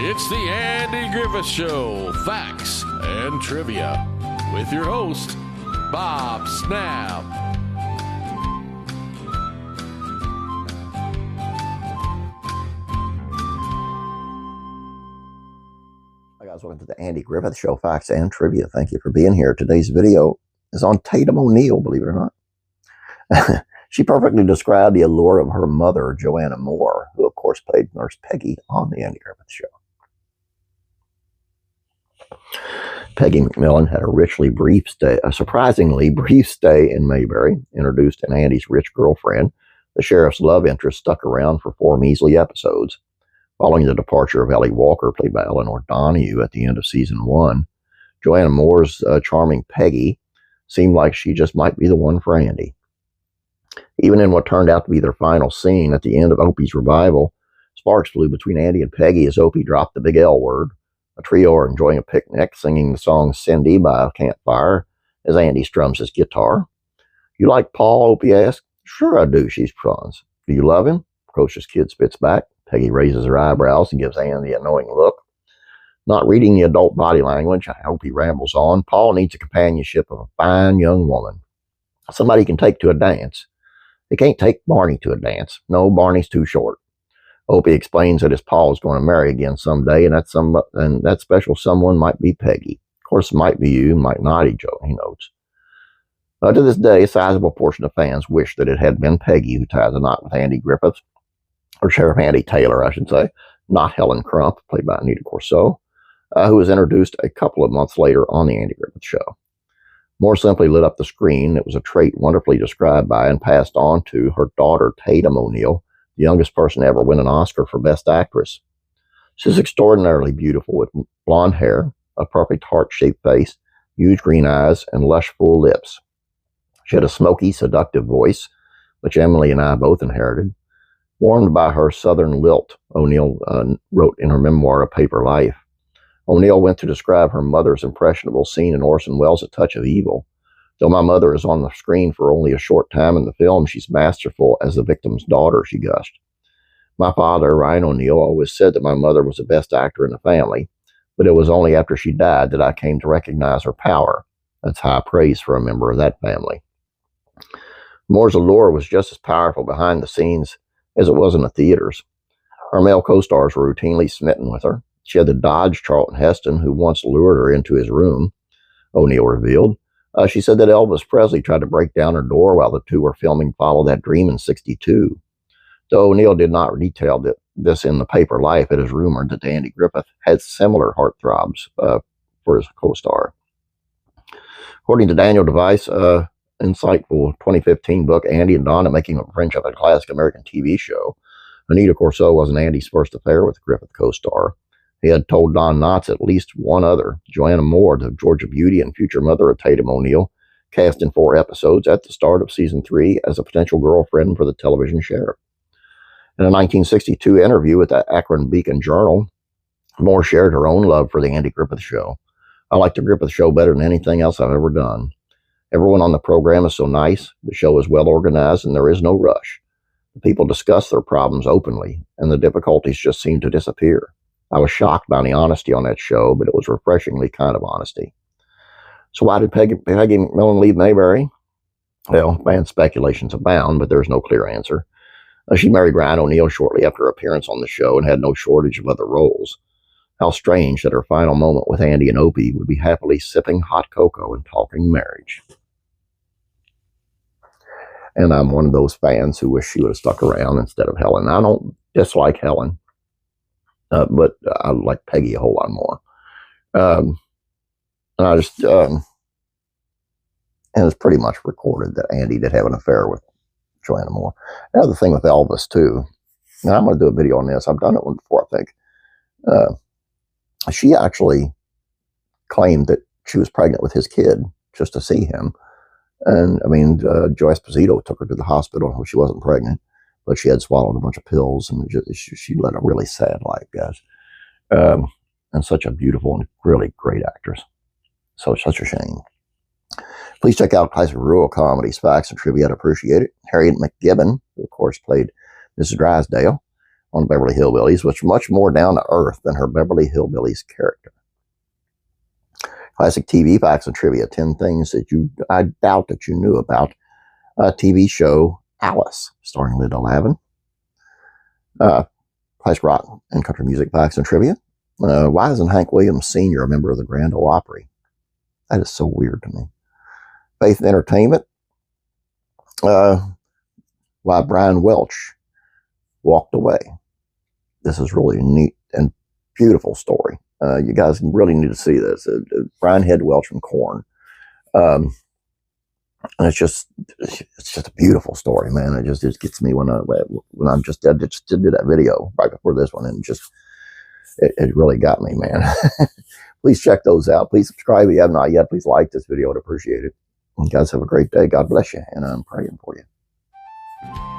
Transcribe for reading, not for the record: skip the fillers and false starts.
It's the Andy Griffith Show, facts and trivia, with your host, Bob Snap. Hi guys, welcome to the Andy Griffith Show, facts and trivia. Thank you for being here. Today's video is on Tatum O'Neal, believe it or not. She perfectly described the allure of her mother, Joanna Moore, who of course played Nurse Peggy on the Andy Griffith Show. Peggy McMillan had a surprisingly brief stay in Mayberry. Introduced an Andy's rich girlfriend, the sheriff's love interest stuck around for 4 measly episodes. Following the departure of Ellie Walker, played by Eleanor Donahue at the end of season 1, Joanna Moore's charming Peggy seemed like she just might be the one for Andy. Even in what turned out to be their final scene at the end of Opie's revival, sparks flew between Andy and Peggy as Opie dropped the big L word. A trio are enjoying a picnic, singing the song Cindy by a campfire as Andy strums his guitar. "You like Paul?" Opie asks. "Sure I do," she responds. "Do you love him?" Precocious kid spits back. Peggy raises her eyebrows and gives Andy a knowing look. Not reading the adult body language, I hope he rambles on. "Paul needs the companionship of a fine young woman. Somebody he can take to a dance. He can't take Barney to a dance. No, Barney's too short." Opie explains that his Paul is going to marry again someday, and that special someone might be Peggy. Of course, it might be you, might not, he notes. To this day, a sizable portion of fans wish that it had been Peggy who tied the knot with Andy Griffith, or Sheriff Andy Taylor, I should say, not Helen Crump, played by Anita Corso, who was introduced a couple of months later on the Andy Griffith Show. Moore simply lit up the screen. It was a trait wonderfully described by and passed on to her daughter, Tatum O'Neal, the youngest person to ever win an Oscar for Best Actress. She's extraordinarily beautiful with blonde hair, a perfect heart-shaped face, huge green eyes, and lush, full lips. She had a smoky, seductive voice, which Emily and I both inherited. Warmed by her southern lilt, O'Neal wrote in her memoir, A Paper Life. O'Neal went to describe her mother's impressionable scene in Orson Welles' A Touch of Evil. "Though my mother is on the screen for only a short time in the film, she's masterful as the victim's daughter," she gushed. "My father, Ryan O'Neal, always said that my mother was the best actor in the family, but it was only after she died that I came to recognize her power. That's high praise for a member of that family." Moore's allure was just as powerful behind the scenes as it was in the theaters. Her male co-stars were routinely smitten with her. She had to dodge Charlton Heston, who once lured her into his room, O'Neal revealed. She said that Elvis Presley tried to break down her door while the two were filming Follow That Dream in '62. Though O'Neal did not detail this in The Paper Life, it is rumored that Andy Griffith had similar heartthrobs for his co-star. According to Daniel Device, insightful 2015 book, Andy and Donna Making a Friendship, a classic American TV show, Anita Corso wasn't Andy's first affair with Griffith co-star. He had told Don Knotts at least one other. Joanna Moore, the Georgia beauty and future mother of Tatum O'Neal, cast in 4 episodes at the start of season 3 as a potential girlfriend for the television sheriff. In a 1962 interview with the Akron Beacon Journal, Moore shared her own love for the Andy Griffith Show. "I like the Griffith Show better than anything else I've ever done. Everyone on the program is so nice, the show is well organized, and there is no rush. The people discuss their problems openly, and the difficulties just seem to disappear. I was shocked by the honesty on that show, but it was refreshingly kind of honesty." So why did Peggy McMillan leave Mayberry? Well, fan speculations abound, but there's no clear answer. She married Ryan O'Neal shortly after her appearance on the show and had no shortage of other roles. How strange that her final moment with Andy and Opie would be happily sipping hot cocoa and talking marriage. And I'm one of those fans who wish she would have stuck around instead of Helen. I don't dislike Helen, but I like Peggy a whole lot more. And I just, and it's pretty much recorded that Andy did have an affair with Joanna Moore. Another thing with Elvis, too, and I'm going to do a video on this. I've done it before, I think. She actually claimed that she was pregnant with his kid just to see him. And, I mean, Joe Esposito took her to the hospital. She wasn't pregnant, but she had swallowed a bunch of pills, and she led a really sad life, guys. And such a beautiful and really great actress. So such a shame. Please check out classic rural comedies, facts, and trivia. I'd appreciate it. Harriet McGibbon, who of course played Mrs. Drysdale. on Beverly Hillbillies, which was much more down to earth than her Beverly Hillbillies character. Classic TV facts and trivia, 10 things that I doubt that you knew about TV show Alice, starring Linda Lavin. Classic rock and country music facts and trivia. Why isn't Hank Williams Sr. a member of the Grand Ole Opry? That is so weird to me. Faith and entertainment. Why Brian Welch walked away. This is really a neat and beautiful story. You guys really need to see this. Brian Head Welch from Korn. And it's just a beautiful story, man. It just gets me when I just did that video right before this one, and just it really got me, man. Please check those out. Please subscribe if you have not yet. Please like this video. I'd appreciate it. You guys have a great day. God bless you, and I'm praying for you.